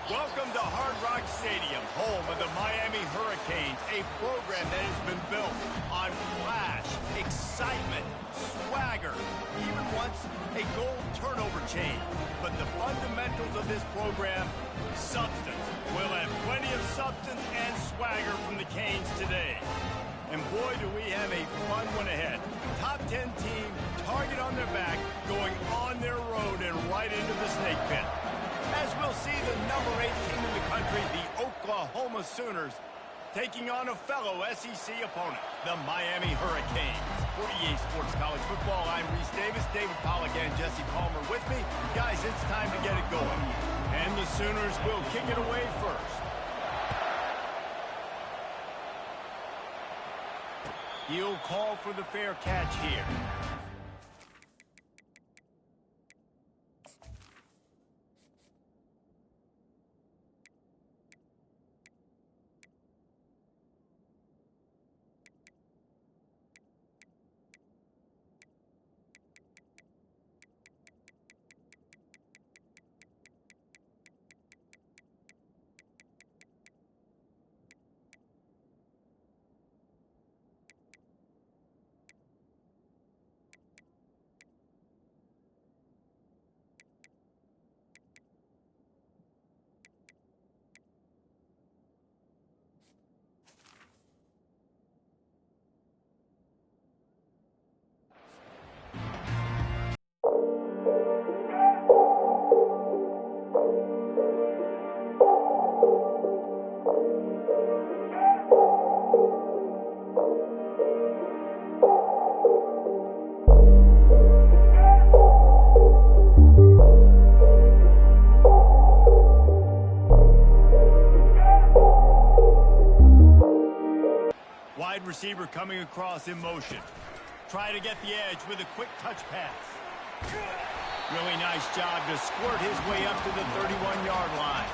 Welcome to Hard Rock Stadium, home of the Miami Hurricanes, a program that has been built on flash, excitement, swagger, even once a goal turnover chain. But the fundamentals of this program, substance. We'll have plenty of substance and swagger from the Canes today. And boy, do we have a fun one ahead. Top 10 team, target on their back, going on their road and right into the snake pit. As we'll see the number 8 team in the country, the Oklahoma Sooners, taking on a fellow SEC opponent, the Miami Hurricanes. For EA Sports College Football, I'm Reese Davis, David Pollack, and Jesse Palmer with me. Guys, it's time to get it going. And the Sooners will kick it away first. He'll call for the fair catch here. Wide receiver coming across in motion. Try to get the edge with a quick touch pass. Really nice job to squirt his way up to the 31-yard line.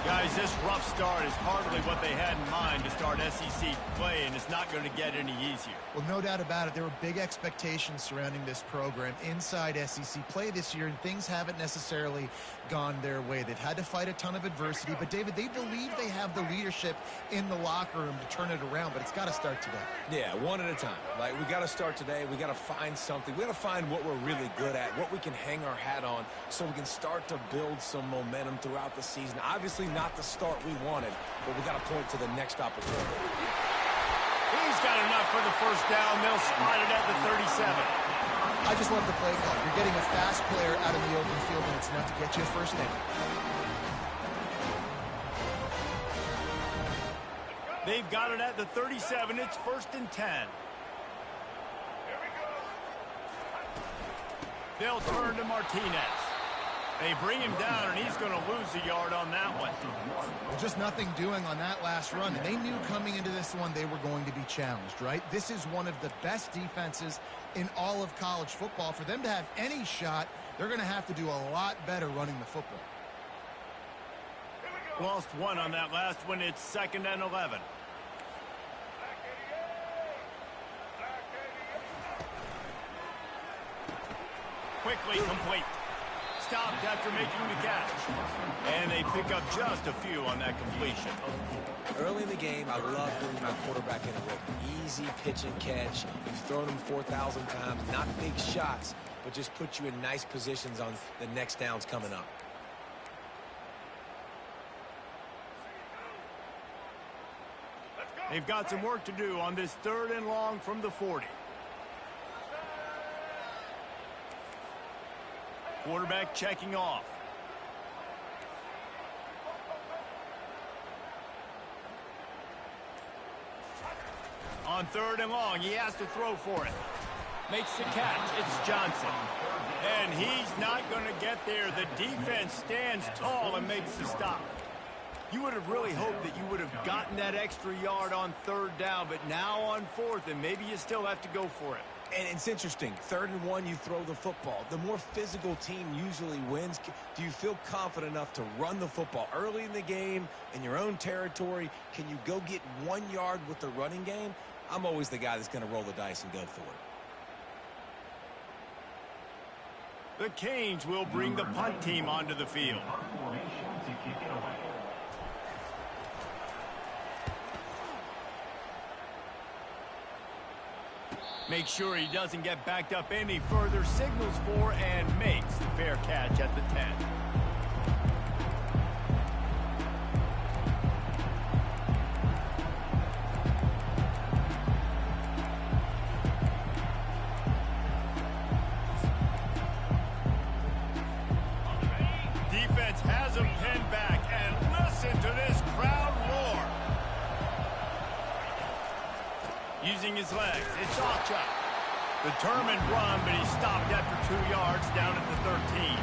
Guys, this rough start is hardly what they had in mind to start SEC play, and it's not going to get any easier. Well, no doubt about it. There were big expectations surrounding this program inside SEC play this year, and things haven't necessarily gone their way. They've had to fight a ton of adversity, but, David, they believe they have the leadership in the locker room to turn it around, but it's got to start today. Yeah, one at a time. Like, we got to start today. We got to find something. We got to find what we're really good at, what we can hang our hat on, so we can start to build some momentum throughout the season. Obviously, not the start we wanted, but we got to point to the next opportunity. He's got enough for the first down. They'll spot it at the 37. I just love the play call. You're getting a fast player out in the open field, and it's enough to get you a first down. They've got it at the 37. It's 1st and 10. They'll turn to Martinez. They bring him down, and he's going to lose a yard on that one. Well, just nothing doing on that last run. And they knew coming into this one they were going to be challenged, right? This is one of the best defenses in all of college football. For them to have any shot, they're going to have to do a lot better running the football. Lost one on that last one. It's 2nd and 11. Quickly complete. Stopped after making the catch. And they pick up just a few on that completion. Early in the game, I love bringing my quarterback in a rhythm. Easy pitch and catch. You've thrown him 4,000 times. Not big shots, but just put you in nice positions on the next downs coming up. They've got some work to do on this 3rd and long from the 40. Quarterback checking off. On 3rd and long, he has to throw for it. Makes the catch. It's Johnson. And he's not going to get there. The defense stands tall and makes the stop. You would have really hoped that you would have gotten that extra yard on 3rd down, but now on 4th, and maybe you still have to go for it. And it's interesting. 3rd and 1, you throw the football. The more physical team usually wins. Do you feel confident enough to run the football early in the game, in your own territory? Can you go get 1 yard with the running game? I'm always the guy that's going to roll the dice and go for it. The Canes will bring the punt team onto the field. Make sure he doesn't get backed up any further, signals for and makes the fair catch at the 10. Defense has him pinned back, and listen to this crowd roar. Using his legs, it's Ocha. Determined run, but he stopped after 2 yards down at the 13.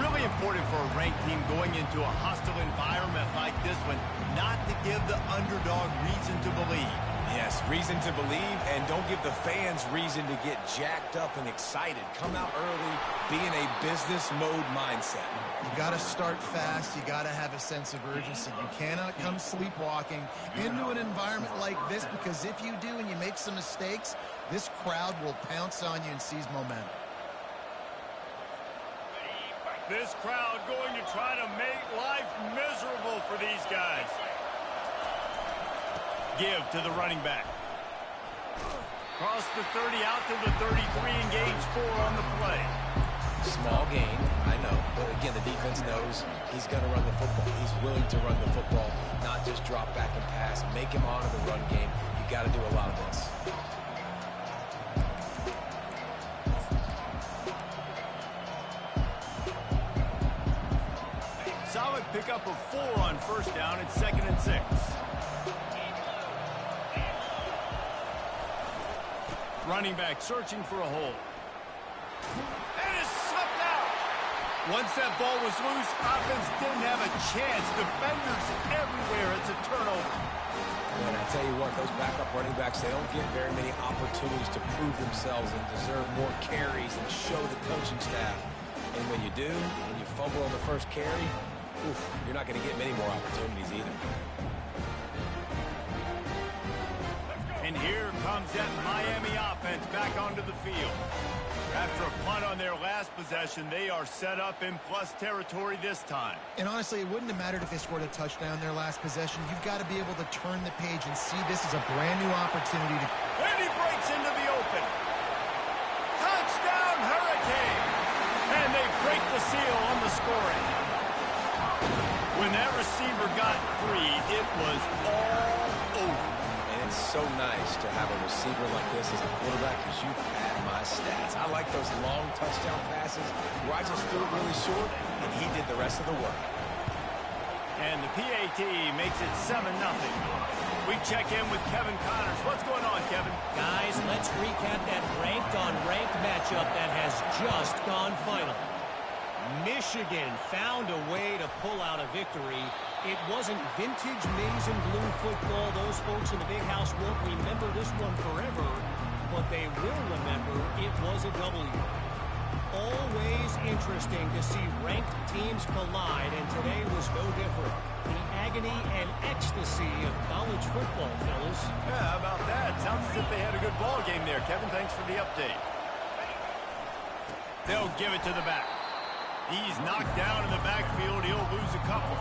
Really important for a ranked team going into a hostile environment like this one, not to give the underdog reason to believe. Yes, reason to believe, and don't give the fans reason to get jacked up and excited. Come out early, be in a business mode mindset. You got to start fast. You got to have a sense of urgency. You cannot come sleepwalking into an environment like this, because if you do and you make some mistakes, this crowd will pounce on you and seize momentum. This crowd going to try to make life miserable for these guys. Give to the running back. Cross the 30 out to the 33, engage 4 on the play. Small gain, I know, but again, the defense knows he's going to run the football. He's willing to run the football, not just drop back and pass. Make him honor the run game. You got to do a lot of this. Solid pickup of 4 on first down at 2nd and 6. Running back searching for a hole. And is swept out. Once that ball was loose, offense didn't have a chance. Defenders everywhere. It's a turnover. And I tell you what, those backup running backs, they don't get very many opportunities to prove themselves and deserve more carries and show the coaching staff. And when you do, and you fumble on the first carry, you're not going to get many more opportunities either. And here comes that Miami offense back onto the field. After a punt on their last possession, they are set up in plus territory this time. And honestly, it wouldn't have mattered if they scored a touchdown their last possession. You've got to be able to turn the page and see this as a brand new opportunity to... And he breaks into the open. Touchdown, Hurricane! And they break the seal on the scoring. When that receiver got free, it was all over. And it's so nice to have a receiver like this as a quarterback, because you pad my stats. I like those long touchdown passes where I just threw it really short, and he did the rest of the work. And the PAT makes it 7-0. We check in with Kevin Connors. What's going on, Kevin? Guys, let's recap that ranked-on-ranked matchup that has just gone final. Michigan found a way to pull out a victory. It wasn't vintage maize and blue football. Those folks in the big house won't remember this one forever, but they will remember it was a W. Always interesting to see ranked teams collide, and today was no different. The agony and ecstasy of college football, fellas. Yeah, how about that? Sounds as if they had a good ball game there. Kevin, thanks for the update. They'll give it to the back. He's knocked down in the backfield. He'll lose a couple.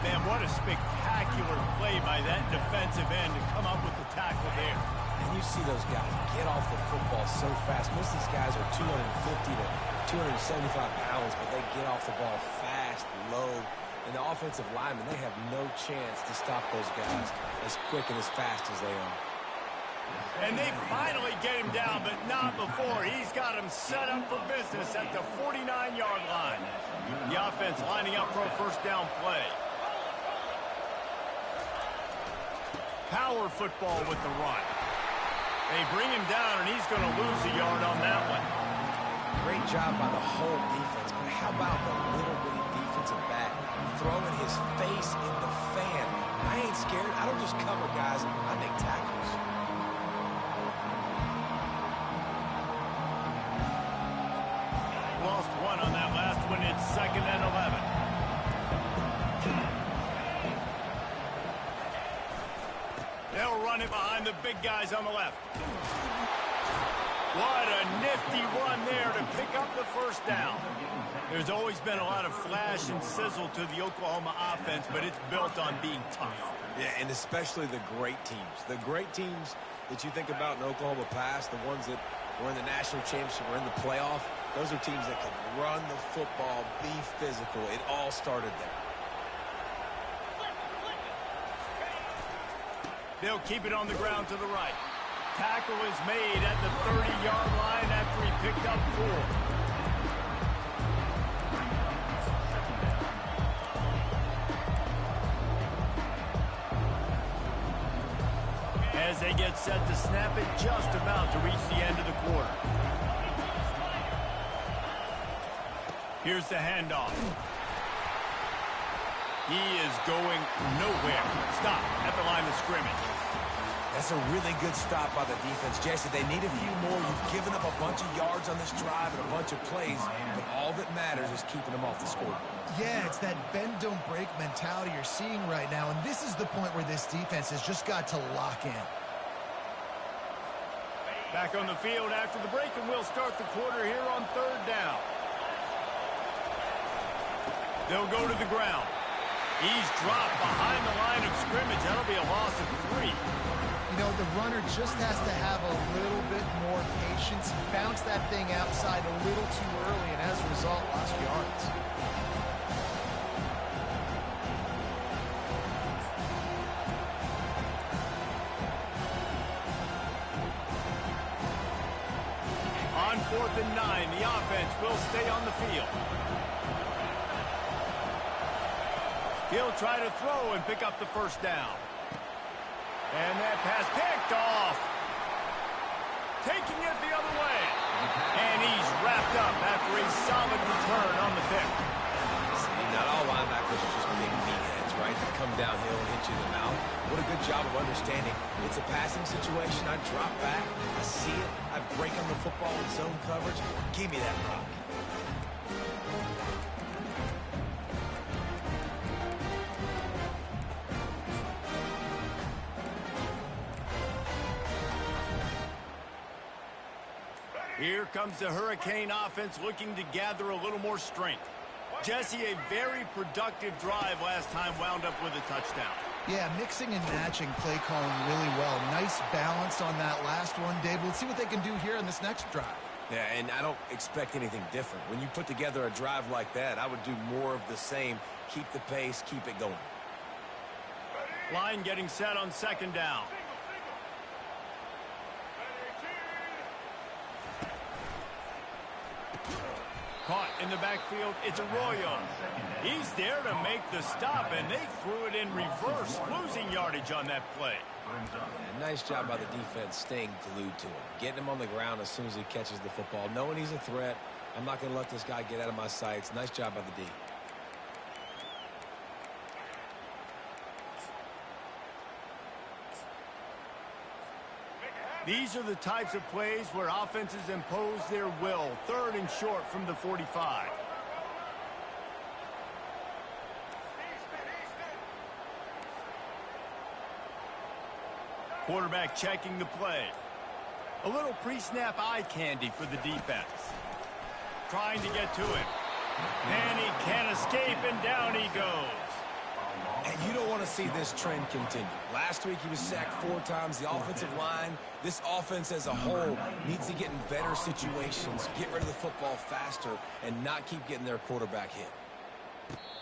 Man, what a spectacular play by that defensive end to come up with the tackle there. And you see those guys get off the football so fast. Most of these guys are 250 to 275 pounds, but they get off the ball fast, low. And the offensive linemen, they have no chance to stop those guys as quick and as fast as they are. And they finally get him down, but not before. He's got him set up for business at the 49-yard line. The offense lining up for a first down play. Power football with the run. They bring him down, and he's going to lose a yard on that one. Great job by the whole defense, but how about the little bitty defensive back throwing his face in the fan? I ain't scared. I don't just cover guys. I make tackles. Lost one on that last one. It's 2nd and 11. They'll run it behind the big guys on the left. What a nifty run there to pick up the first down. There's always been a lot of flash and sizzle to the Oklahoma offense, but it's built on being tough. Yeah, and especially the great teams. The great teams that you think about in Oklahoma past, the ones that were in the national championship or in the playoff, those are teams that can run the football, be physical. It all started there. They'll keep it on the ground to the right. Tackle is made at the 30-yard line after he picked up 4. As they get set to snap it, just about to reach the end of the quarter. Here's the handoff. He is going nowhere. Stop at the line of scrimmage. That's a really good stop by the defense. Jesse, they need a few more. You've given up a bunch of yards on this drive and a bunch of plays, but all that matters is keeping them off the scoreboard. Yeah, it's that bend, don't break mentality you're seeing right now, and this is the point where this defense has just got to lock in. Back on the field after the break, and we'll start the quarter here on 3rd down. They'll go to the ground. He's dropped behind the line of scrimmage. That'll be a loss of 3. You know, the runner just has to have a little bit more patience. He bounced that thing outside a little too early, and as a result, lost yards. On 4th and 9, the offense will stay on the field. He'll try to throw and pick up the first down. And that pass picked off. Taking it the other way. And he's wrapped up after a solid return on the pick. See, not all linebackers are just big meatheads, right? They come downhill and hit you in the mouth. What a good job of understanding. It's a passing situation. I drop back. I see it. I break on the football in zone coverage. Give me that rock. Here comes the Hurricane offense looking to gather a little more strength. Jesse, a very productive drive last time wound up with a touchdown. Yeah, mixing and matching play calling really well. Nice balance on that last one, Dave. Let's see what they can do here in this next drive. Yeah, and I don't expect anything different. When you put together a drive like that, I would do more of the same. Keep the pace, keep it going. Line getting set on 2nd down. Caught in the backfield, it's Arroyo. He's there to make the stop, and they threw it in reverse, losing yardage on that play. Yeah, nice job by the defense staying glued to him, getting him on the ground as soon as he catches the football, knowing he's a threat. I'm not going to let this guy get out of my sights. Nice job by the D. These are the types of plays where offenses impose their will. 3rd and short from the 45. Quarterback checking the play. A little pre-snap eye candy for the defense. Trying to get to it. And he can't escape, and down he goes. And you don't want to see this trend continue. Last week he was sacked 4 times. The offensive line, this offense as a whole, needs to get in better situations, get rid of the football faster, and not keep getting their quarterback hit.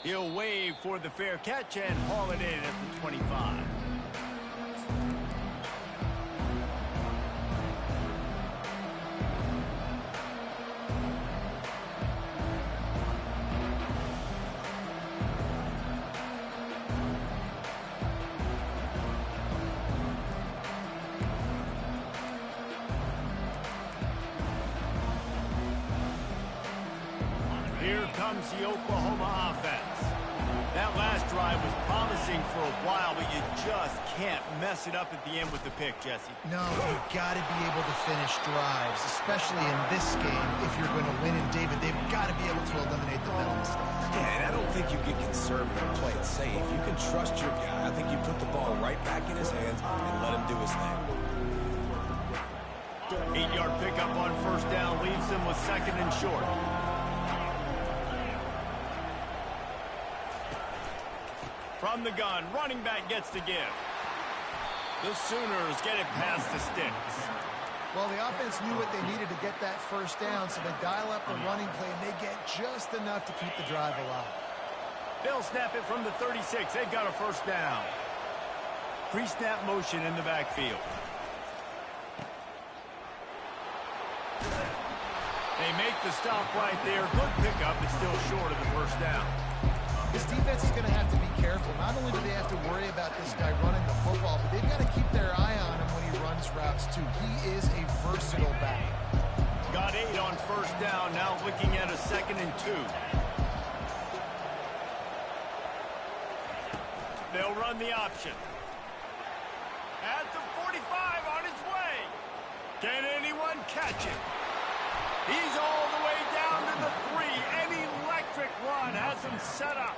He'll wave for the fair catch and haul it in at the 25. Here comes the Oklahoma offense. That last drive was promising for a while, but you just can't mess it up at the end with the pick, Jesse. No, you've got to be able to finish drives, especially in this game. If you're going to win in David, they've got to be able to eliminate the mental mistakes. Yeah, and I don't think you get conservative and play it safe. You can trust your guy. I think you put the ball right back in his hands and let him do his thing. 8-yard pickup on first down leaves them with second and short. From the gun, running back gets the give. The Sooners get it past the sticks. Well, the offense knew what they needed to get that first down, so they dial up the running play, and they get just enough to keep the drive alive. They'll snap it from the 36. They've got a first down. Pre-snap motion in the backfield. They make the stop right there. Good pickup, but still short of the first down. This defense is going to have to be careful. Not only do they have to worry about this guy running the football, but they've got to keep their eye on him when he runs routes, too. He is a versatile back. Got 8 on first down, now looking at a 2nd and 2. They'll run the option. At the 45, on his way. Can anyone catch it? He's all the way down to the 3. An electric run has him set up.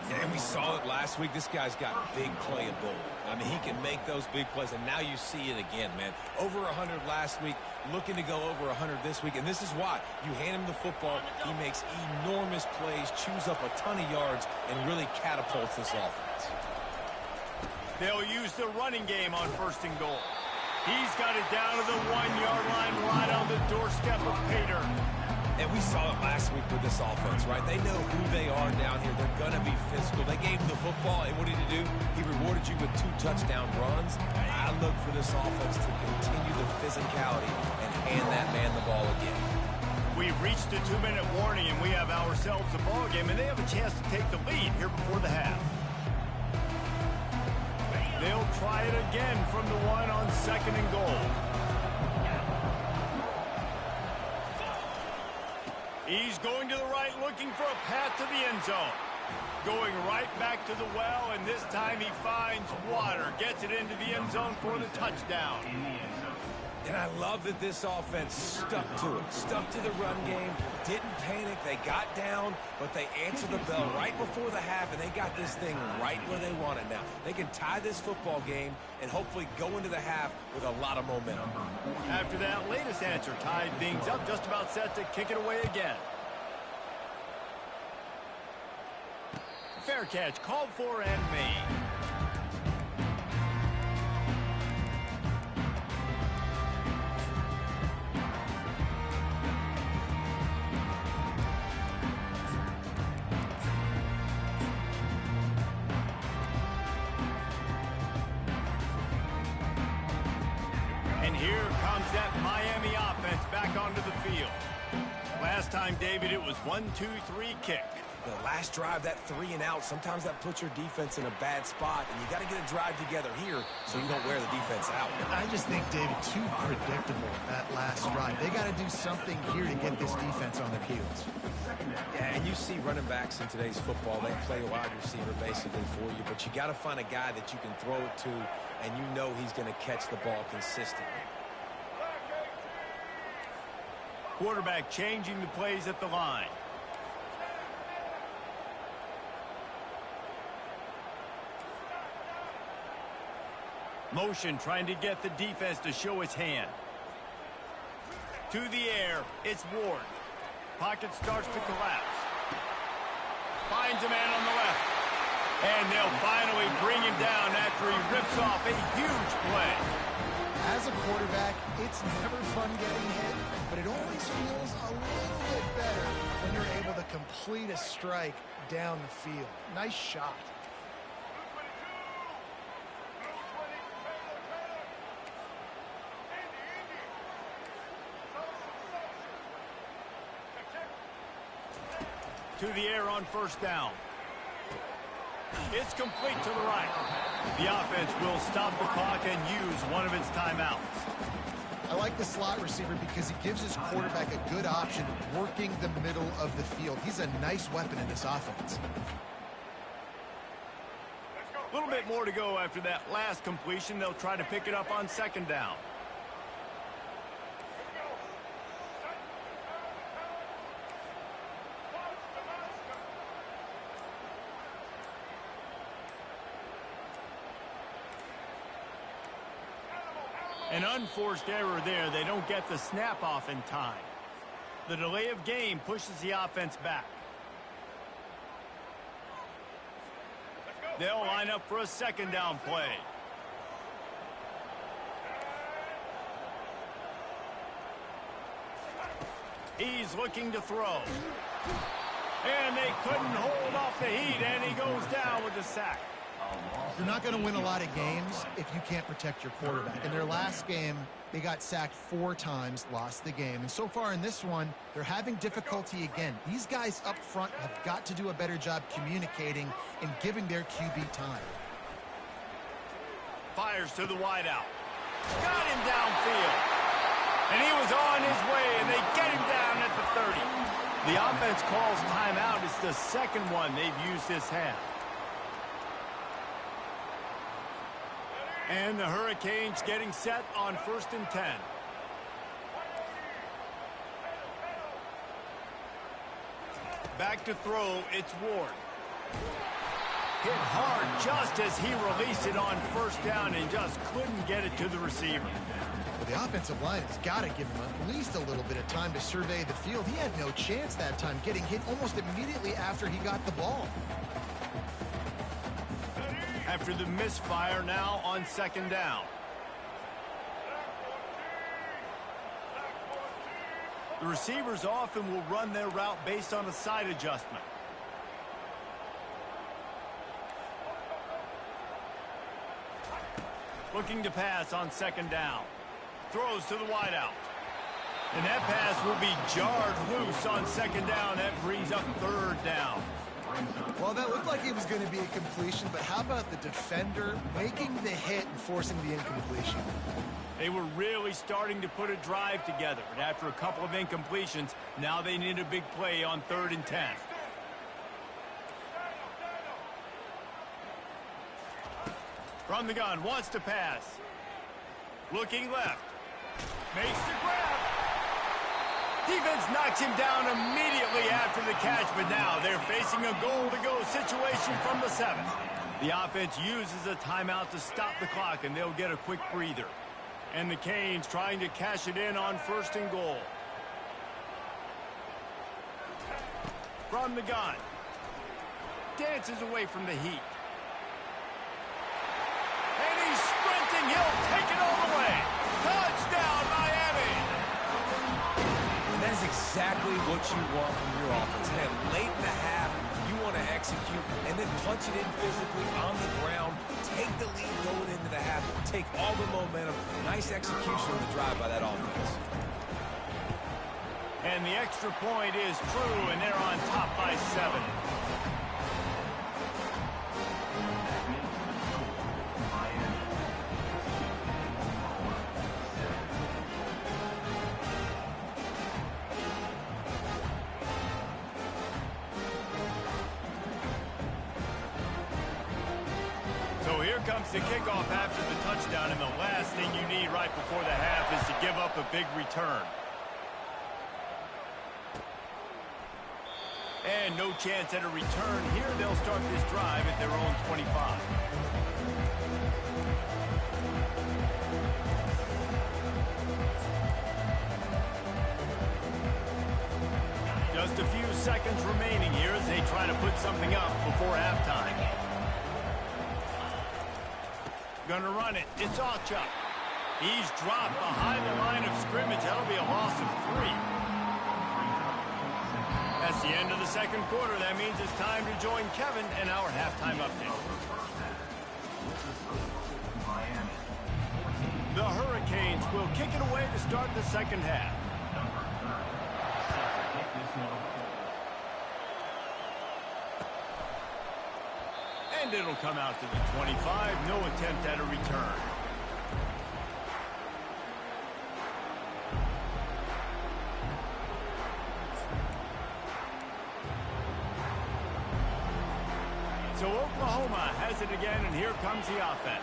Yeah, and we saw it last week. This guy's got big playability. I mean, he can make those big plays, and now you see it again, man. Over 100 last week, looking to go over 100 this week, and this is why. You hand him the football, he makes enormous plays, chews up a ton of yards, and really catapults this offense. They'll use the running game on 1st and goal. He's got it down to the 1-yard line, right on the doorstep of Pater. And we saw it last week with this offense, right? They know who they are down here. They're going to be physical. They gave him the football, and what did he do? He rewarded you with 2 touchdown runs. I look for this offense to continue the physicality and hand that man the ball again. We've reached the 2-minute warning, and we have ourselves a ball game, and they have a chance to take the lead here before the half. They'll try it again from the 1 on 2nd and goal. He's going to the right, looking for a path to the end zone. Going right back to the well, and this time he finds water. Gets it into the end zone for the touchdown. And I love that this offense stuck to it. Stuck to the run game. Didn't panic. They got down, but they answered the bell right before the half, and they got this thing right where they want it now. They can tie this football game and hopefully go into the half with a lot of momentum. After that latest answer tied things up, just about set to kick it away again. Fair catch called for and made. And here comes that Miami offense back onto the field. Last time, David, it was 1-2-3 kick. The last drive, that 3 and out, sometimes that puts your defense in a bad spot, and you got to get a drive together here so you don't wear the defense out. I just think, David, too predictable, that last drive. They got to do something here to get this defense on their heels. Yeah, and you see running backs in today's football, they play a wide receiver basically for you, but you got to find a guy that you can throw it to, and you know he's going to catch the ball consistently. Quarterback changing the plays at the line. Motion trying to get the defense to show its hand. To the air, it's Ward. Pocket starts to collapse. Finds a man on the left. And they'll finally bring him down after he rips off a huge play. As a quarterback, it's never fun getting hit, but it always feels a little bit better when you're able to complete a strike down the field. Nice shot. To the air on first down. It's complete to the right. The offense will stop the clock and use one of its timeouts. I like the slot receiver because he gives his quarterback a good option working the middle of the field. He's a nice weapon in this offense. A little bit more to go after that last completion. They'll try to pick it up on 2nd down. And An unforced error there. They don't get the snap off in time. The delay of game pushes the offense back. They'll line up for a second down play. He's looking to throw. And they couldn't hold off the heat, and he goes down with the sack. You're not going to win a lot of games if you can't protect your quarterback. In their last game, they got sacked 4 times, lost the game. And so far in this one, they're having difficulty again. These guys up front have got to do a better job communicating and giving their QB time. Fires to the wideout. Got him downfield. And he was on his way, and they get him down at the 30. The offense calls timeout. It's the second one they've used this half. And the Hurricanes getting set on 1st and 10. Back to throw, it's Ward. Hit hard just as he released it on 1st down and just couldn't get it to the receiver. Well, the offensive line has got to give him at least a little bit of time to survey the field. He had no chance that time, getting hit almost immediately after he got the ball. After the misfire, now on 2nd down. The receivers often will run their route based on a side adjustment. Looking to pass on 2nd down. Throws to the wideout. And that pass will be jarred loose on 2nd down. That brings up 3rd down. Well, that looked like it was going to be a completion, but how about the defender making the hit and forcing the incompletion? They were really starting to put a drive together, and after a couple of incompletions, now they need a big play on 3rd and 10. From the gun, wants to pass. Looking left. Makes the grab. Defense knocks him down immediately after the catch, but now they're facing a goal-to-go situation from the 7. The offense uses a timeout to stop the clock, and they'll get a quick breather. And the Canes trying to cash it in on 1st and goal. From the gun. Dances away from the heat. And he's sprinting. He'll take it all the way. Touchdown, Miami! That is exactly what you want from your offense. Man, late in the half, you want to execute and then punch it in physically on the ground. Take the lead going into the half. Take all the momentum. Nice execution on the drive by that offense. And the extra point is true, and they're on top by 7. Comes the kickoff after the touchdown, and the last thing you need right before the half is to give up a big return. And no chance at a return here. They'll start this drive at their own 25. Just a few seconds remaining here as they try to put something up before halftime. Gonna run it. It's Alchuk. He's dropped behind the line of scrimmage. That'll be a loss of 3. That's the end of the 2nd quarter. That means it's time to join Kevin and our halftime update. The Hurricanes will kick it away to start the 2nd half. And it'll come out to the 25. No attempt at a return. So Oklahoma has it again, and here comes the offense.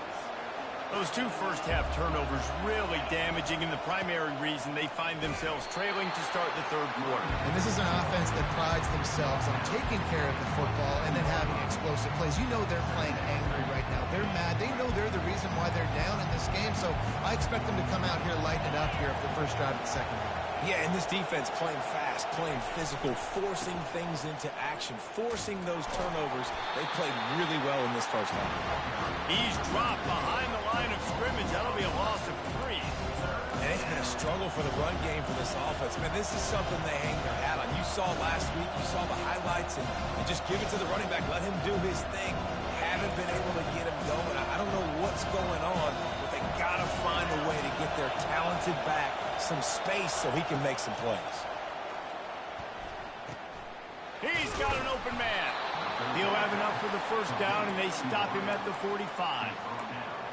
Those two first-half turnovers really damaging, and the primary reason they find themselves trailing to start the third quarter. And this is an offense that prides themselves on taking care of the football and then having explosive plays. You know they're playing angry right now. They're mad. They know they're the reason why they're down in this game, so I expect them to come out here lighten it up here for the first drive of the second half. Yeah, and this defense playing fast, playing physical, forcing things into action, forcing those turnovers. They played really well in this first half. He's dropped behind the line of scrimmage. That'll be a loss of 3. And it's been a struggle for the run game for this offense. Man, this is something they hang their hat on. You saw last week, you saw the highlights, and just give it to the running back. Let him do his thing. Haven't been able to get him going. I don't know what's going on, but they got to find a way to get their talented back some space so he can make some plays. He's got an open man. He'll have enough for the first down, and they stop him at the 45.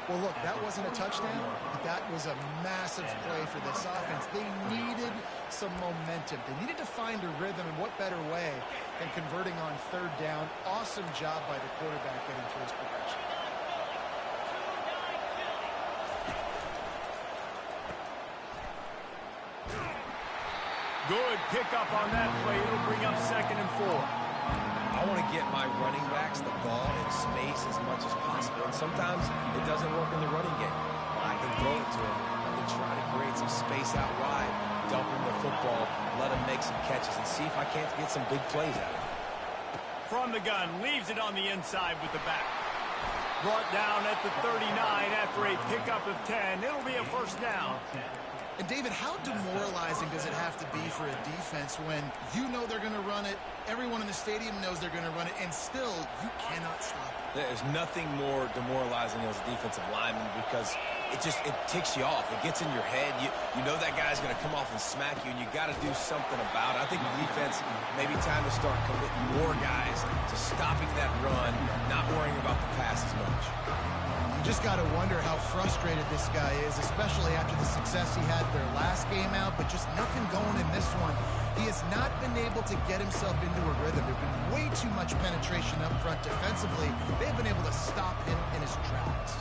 Well, look, that wasn't a touchdown, but that was a massive play for this offense. They needed some momentum. They needed to find a rhythm, and what better way than converting on third down. Awesome job by the quarterback getting to his progression. Good pickup on that play. It'll bring up 2nd and 4. I want to get my running backs the ball in space as much as possible. And sometimes it doesn't work in the running game. I can throw it to him. I can try to create some space out wide, dump him the football, let him make some catches, and see if I can't get some big plays out of it. From the gun, leaves it on the inside with the back. Brought down at the 39 after a pickup of 10. It'll be a first down. And, David, how demoralizing does it have to be for a defense when you know they're going to run it, everyone in the stadium knows they're going to run it, and still you cannot stop it? There's nothing more demoralizing as a defensive lineman because it ticks you off. It gets in your head. You know that guy's going to come off and smack you, and you got to do something about it. I think the defense, maybe time to start committing more guys to stopping that run, not worrying about the pass as much. You just got to wonder how frustrated this guy is, especially after the success he had their last game out, but just nothing going in this one. He has not been able to get himself into a rhythm. There's been way too much penetration up front defensively. They've been able to stop him in his tracks.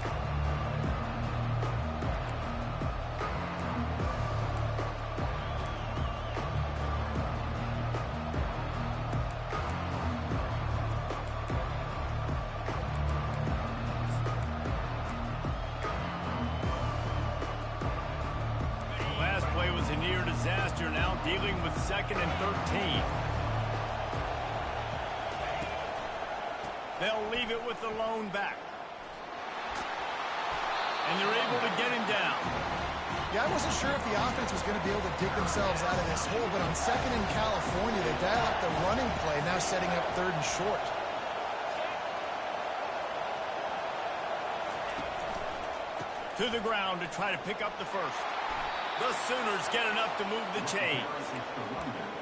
Now dealing with 2nd and 13. They'll leave it with the lone back. And they're able to get him down. Yeah, I wasn't sure if the offense was going to be able to dig themselves out of this hole, but on 2nd in California, they dial up the running play, now setting up 3rd and short. To the ground to try to pick up the first. The Sooners get enough to move the chains.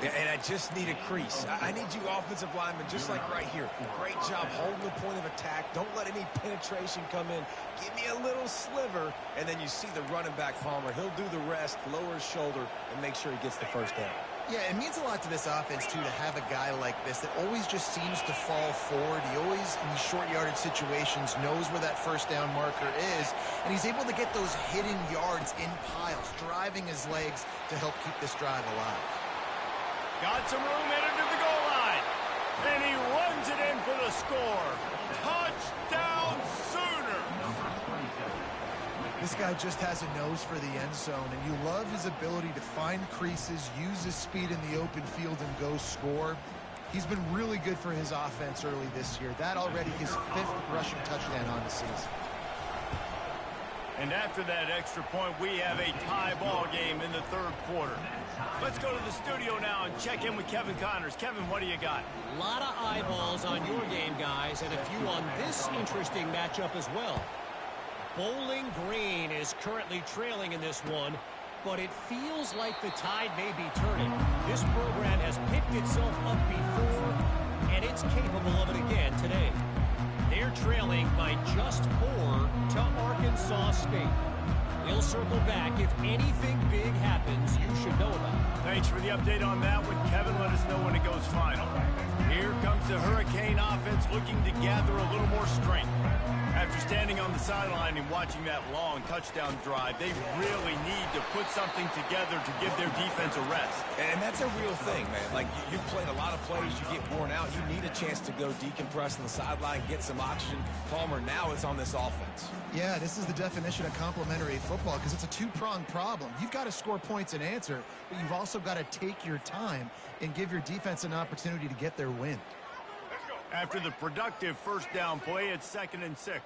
And I just need a crease. I need you offensive linemen, just like right here. Great job holding the point of attack. Don't let any penetration come in. Give me a little sliver, and then you see the running back, Palmer. He'll do the rest, lower his shoulder, and make sure he gets the first down. Yeah, it means a lot to this offense, too, to have a guy like this that always just seems to fall forward. He always, in these short yardage situations, knows where that first down marker is, and he's able to get those hidden yards in piles, driving his legs to help keep this drive alive. Got some room headed to the goal line, and he runs it in for the score. Touchdown, Sooners! This guy just has a nose for the end zone, and you love his ability to find creases, use his speed in the open field, and go score. He's been really good for his offense early this year. That already his 5th rushing touchdown on the season. And after that extra point, we have a tie ball game in the third quarter. Let's go to the studio now and check in with Kevin Connors. Kevin, what do you got? A lot of eyeballs on your game, guys, and a few on this interesting matchup as well. Bowling Green is currently trailing in this one, but it feels like the tide may be turning. This program has picked itself up before, and it's capable of it again today. They're trailing by just 4 to Arkansas State. We'll circle back. If anything big happens, you should know about it. Thanks for the update on that one, Kevin. Let us know when it goes final. Here comes the Hurricane offense offense looking to gather a little more strength. After standing on the sideline and watching that long touchdown drive, they really need to put something together to give their defense a rest. And that's a real thing, man. Like, you've played a lot of plays, you get worn out. You need a chance to go decompress on the sideline, get some oxygen. Palmer, now it's on this offense. Yeah, this is the definition of complementary football because it's a two-pronged problem. You've got to score points and answer, but you've also got to take your time and give your defense an opportunity to get their win. After the productive first down play, it's 2nd and 6.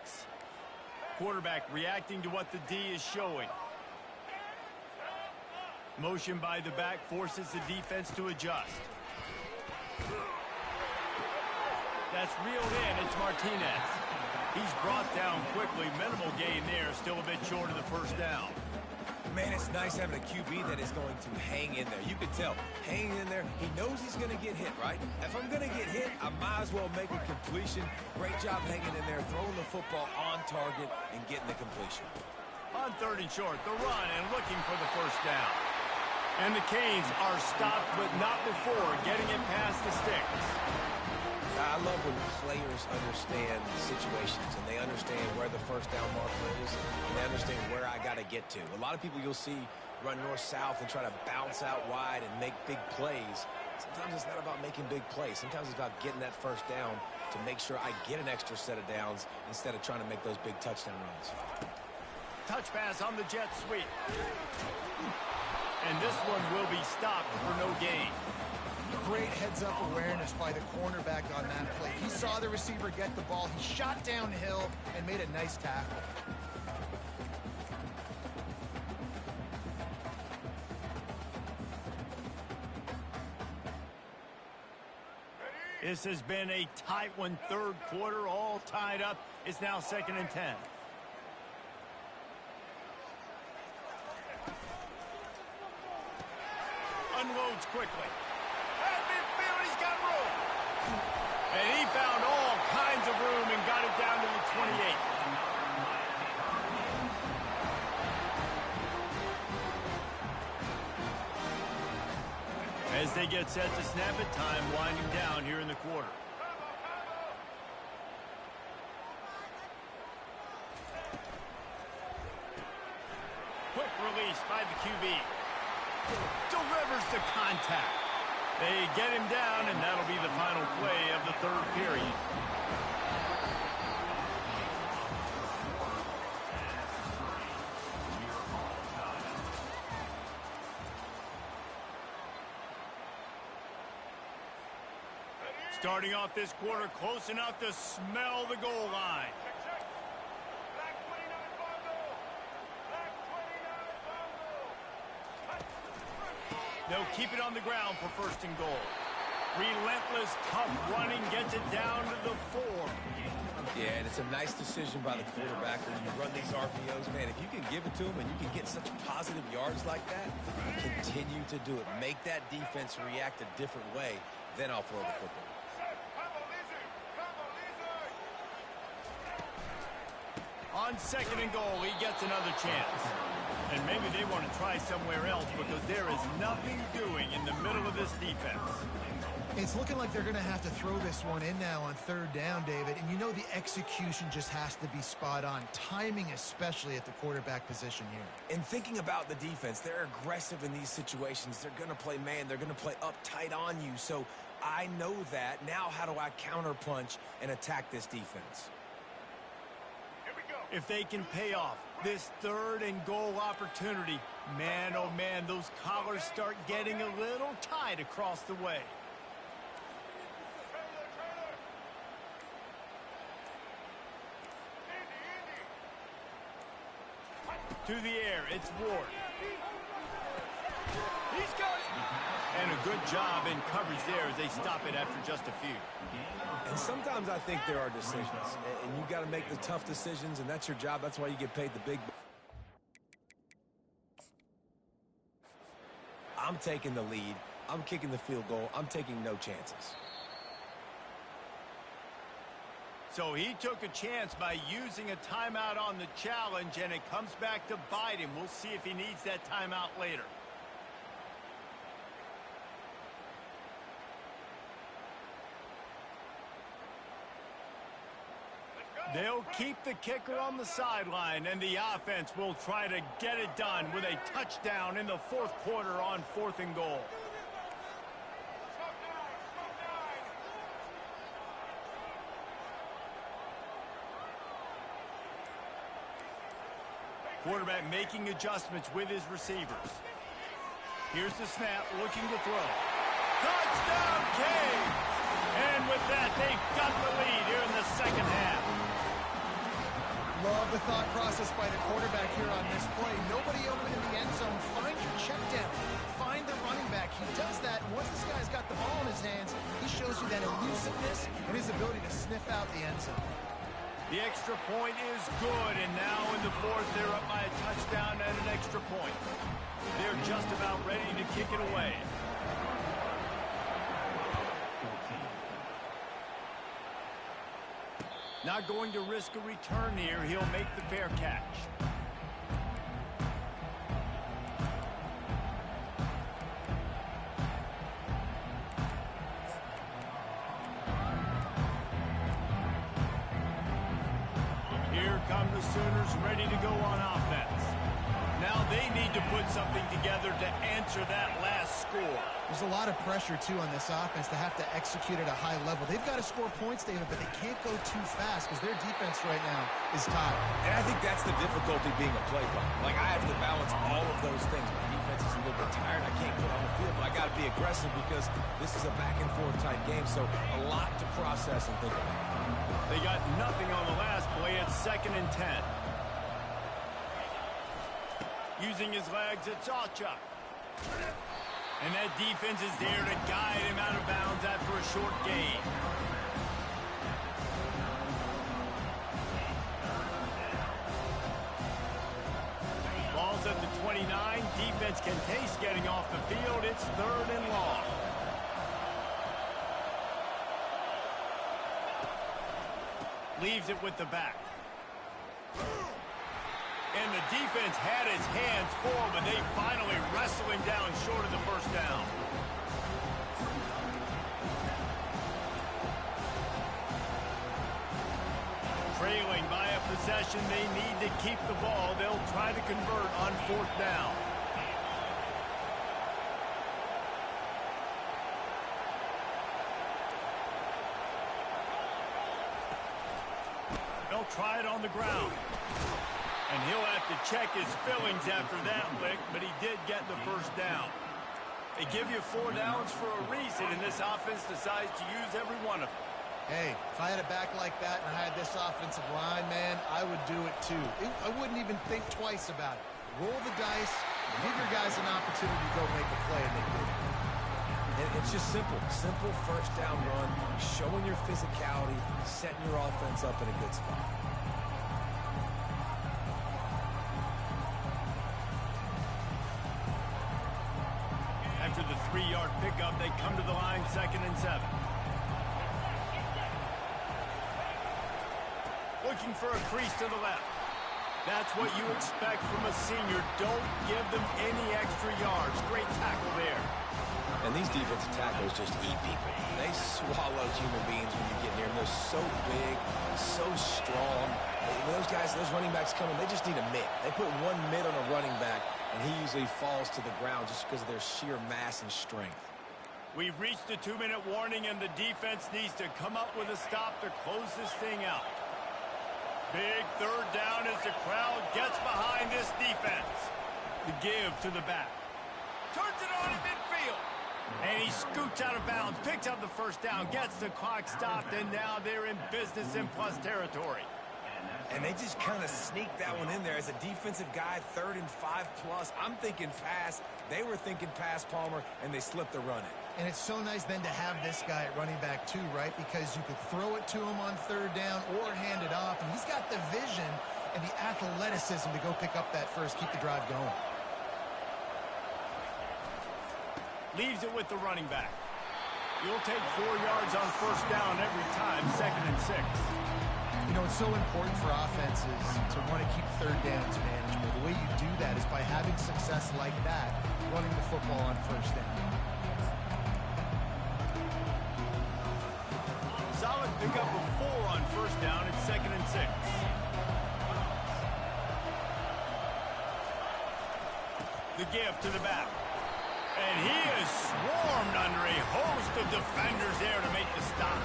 Quarterback reacting to what the D is showing. Motion by the back forces the defense to adjust. That's reeled in. It's Martinez. He's brought down quickly. Minimal gain there. Still a bit short of the first down. Man, it's nice having a QB that is going to hang in there. You can tell, hanging in there, he knows he's going to get hit, right? If I'm going to get hit, I might as well make a completion. Great job hanging in there, throwing the football on target and getting the completion. On 3rd and short, the run and looking for the first down. And the Canes are stopped, but not before getting it past the sticks. I love when players understand the situations and they understand where the first down marker is and they understand where I got to get to. A lot of people you'll see run north-south and try to bounce out wide and make big plays. Sometimes it's not about making big plays. Sometimes it's about getting that first down to make sure I get an extra set of downs instead of trying to make those big touchdown runs. Touch pass on the jet sweep. And this one will be stopped for no gain. Great heads-up awareness by the cornerback on that play. He saw the receiver get the ball. He shot downhill and made a nice tackle. This has been a tight one. 3rd quarter, all tied up. It's now 2nd and 10. Unloads quickly. At midfield, he's got room. And he found all kinds of room and got it down to the 28. As they get set to snap it, time winding down here in the quarter. Quick release by the QB. Delivers the contact. They get him down, and that'll be the final play of the 3rd period. Starting off this quarter close enough to smell the goal line. They'll keep it on the ground for 1st and goal. Relentless, tough running gets it down to the 4. Yeah, and it's a nice decision by the quarterback when you run these RPOs. Man, if you can give it to him and you can get such positive yards like that, continue to do it. Make that defense react a different way, then I'll throw the football. On 2nd and goal, he gets another chance. And maybe they want to try somewhere else because there is nothing doing in the middle of this defense. It's looking like they're going to have to throw this one in now on 3rd down, David. And you know the execution just has to be spot on. Timing especially at the quarterback position here. And thinking about the defense, they're aggressive in these situations. They're going to play man. They're going to play uptight on you. So I know that. Now how do I counterpunch and attack this defense? If they can pay off this 3rd and goal opportunity, man, oh man, those collars start getting a little tight across the way. To the air, it's Ward. He's got it! And a good job in coverage there as they stop it after just a few. And sometimes I think there are decisions, and you got to make the tough decisions, and that's your job. That's why you get paid the big. I'm taking the lead. I'm kicking the field goal. I'm taking no chances. So he took a chance by using a timeout on the challenge, and it comes back to bite him. We'll see if he needs that timeout later. They'll keep the kicker on the sideline, and the offense will try to get it done with a touchdown in the fourth quarter on 4th and goal. Quarterback making adjustments with his receivers. Here's the snap, looking to throw. Touchdown, Cage! And with that, they've got the lead here in the second half. Love the thought process by the quarterback here on this play. Nobody open in the end zone. Find your check down. Find the running back. He does that. Once this guy's got the ball in his hands, he shows you that elusiveness and his ability to sniff out the end zone. The extra point is good, and now in the fourth, they're up by a touchdown and an extra point. They're just about ready to kick it away. Not going to risk a return here. He'll make the fair catch. Here come the Sooners ready to go on offense. Now they need to put something together to answer that last score. There's a lot of pressure, too, on this offense to have to execute at a high level. They've got to score points, David, but they can't go too fast because their defense right now is tired. And I think that's the difficulty being a play caller. Like, I have to balance all of those things. My defense is a little bit tired. I can't get on the field, but I got to be aggressive because this is a back-and-forth type game, so a lot to process and think about. They got nothing on the last play. It's 2nd and 10. Using his legs, it's Ocha. And that defense is there to guide him out of bounds after a short gain. Ball's at the 29. Defense can taste getting off the field. It's 3rd and long. Leaves it with the back. And the defense had his hands full, but they finally wrestle him down short of the first down. Trailing by a possession, they need to keep the ball. They'll try to convert on 4th down. They'll try it on the ground. And he'll have to check his fillings after that lick, but he did get the first down. They give you 4 downs for a reason, and this offense decides to use every one of them. Hey, if I had a back like that and I had this offensive line, man, I would do it too. I wouldn't even think twice about it. Roll the dice, give your guys an opportunity to go make a play, and they did. It's just simple. Simple first down run, showing your physicality, setting your offense up in a good spot. After the 3-yard pickup, they come to the line 2nd and 7. Looking for a crease to the left. That's what you expect from a senior. Don't give them any extra yards. Great tackle there. And these defensive tackles just eat people. They swallow human beings when you get near them. They're so big, so strong. When those guys, those running backs come in, they just need a mitt. They put one mitt on a running back, and he usually falls to the ground just because of their sheer mass and strength. We've reached the 2-minute warning, and the defense needs to come up with a stop to close this thing out. Big 3rd down as the crowd gets behind this defense. The give to the back. Turns it on in midfield. And he scoots out of bounds, picks up the first down, gets the clock stopped, and now they're in business in plus territory. And they just kind of sneaked that one in there. As a defensive guy, 3rd and 5+. I'm thinking pass. They were thinking pass, Palmer, and they slipped the run in. And it's so nice then to have this guy at running back too, right? Because you could throw it to him on 3rd down or hand it off. And he's got the vision and the athleticism to go pick up that first, keep the drive going. Leaves it with the running back. You'll take 4 yards on first down every time, 2nd and 6. You know, it's so important for offenses to want to keep 3rd downs manageable. The way you do that is by having success like that, running the football on first down. Solid pickup of 4 on first first down. It's 2nd and 6. The give to the back. And he is swarmed under a host of defenders there to make the stop.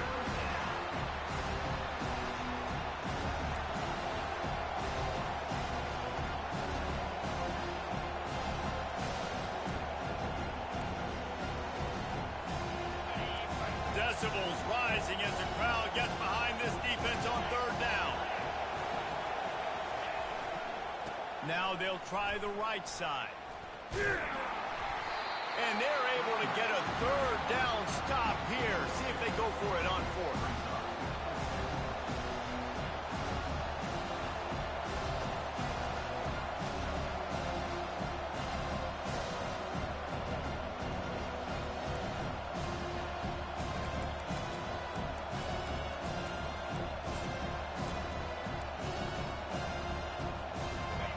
Decibels rising as the crowd gets behind this defense on 3rd down. Now they'll try the right side. And they're able to get a 3rd down stop here. See if they go for it on 4th.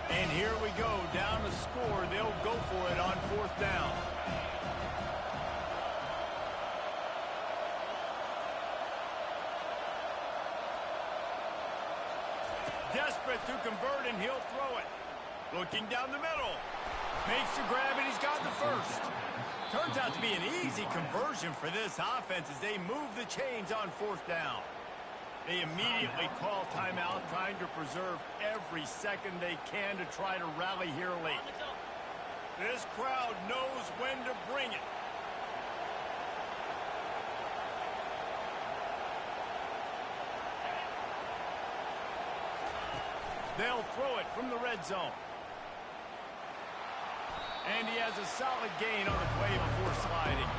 And here we go, down to score. They'll go for it on 4th down. Desperate to convert, and he'll throw it. Looking down the middle. Makes the grab, and he's got the first. Turns out to be an easy conversion for this offense as they move the chains on 4th down. They immediately call timeout, trying to preserve every second they can to try to rally here late. This crowd knows when to bring it. They'll throw it from the red zone. And he has a solid gain on the play before sliding.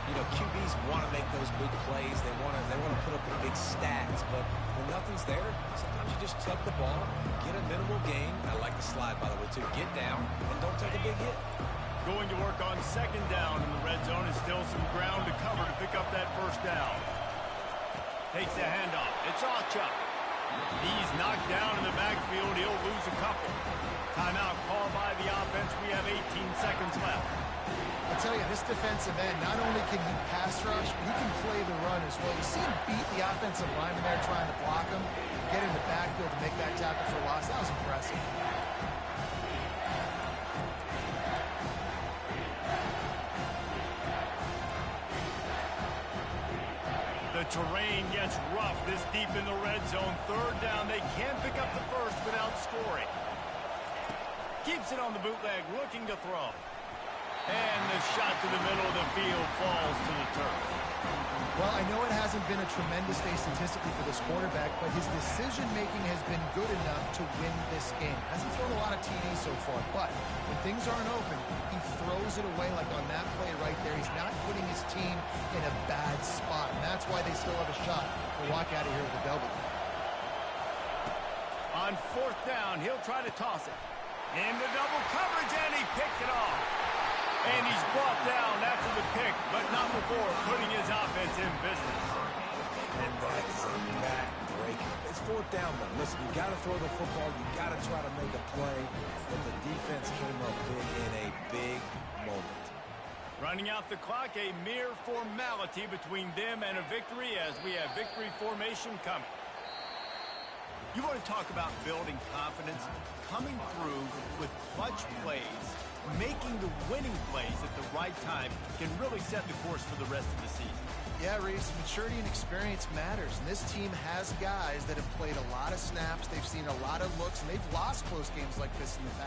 You know, QBs want to make those big plays. They want to put up the big stats. But when nothing's there, sometimes you just tuck the ball, get a minimal gain. I like the slide, by the way, too. Get down and don't take a big hit. Going to work on 2nd down in the red zone, and still some ground to cover to pick up that 1st down. Takes the handoff. It's Ocha. He's knocked down in the backfield. He'll lose a couple. Timeout called by the offense. We have 18 seconds left. I'll tell you, this defensive end, not only can he pass rush, but he can play the run as well. You see him beat the offensive lineman there trying to block him, get in the backfield to make that tackle for loss. That was impressive. The terrain gets rough this deep in the red zone. 3rd down. They can pick up the first without scoring. Keeps it on the bootleg, looking to throw. And the shot to the middle of the field falls to the turf. Well, I know it hasn't been a tremendous day statistically for this quarterback, but his decision-making has been good enough to win this game. Hasn't thrown a lot of TDs so far, but when things aren't open, he throws it away like on that play right there. He's not putting his team in a bad spot, and that's why they still have a shot to walk out of here with a double. On 4th down, he'll try to toss it. In the double coverage, and he picked it off. And he's brought down after the pick, but not before putting his offense in business. And that is a back-breaker. It's 4th down, though. Listen, you got to throw the football. You got to try to make a play. But the defense came up big in a big moment. Running out the clock, a mere formality between them and a victory as we have victory formation coming. You want to talk about building confidence? Coming through with clutch plays, making the winning plays at the right time can really set the course for the rest of the season. Yeah, Reese, maturity and experience matters. And this team has guys that have played a lot of snaps. They've seen a lot of looks, and they've lost close games like this in the past.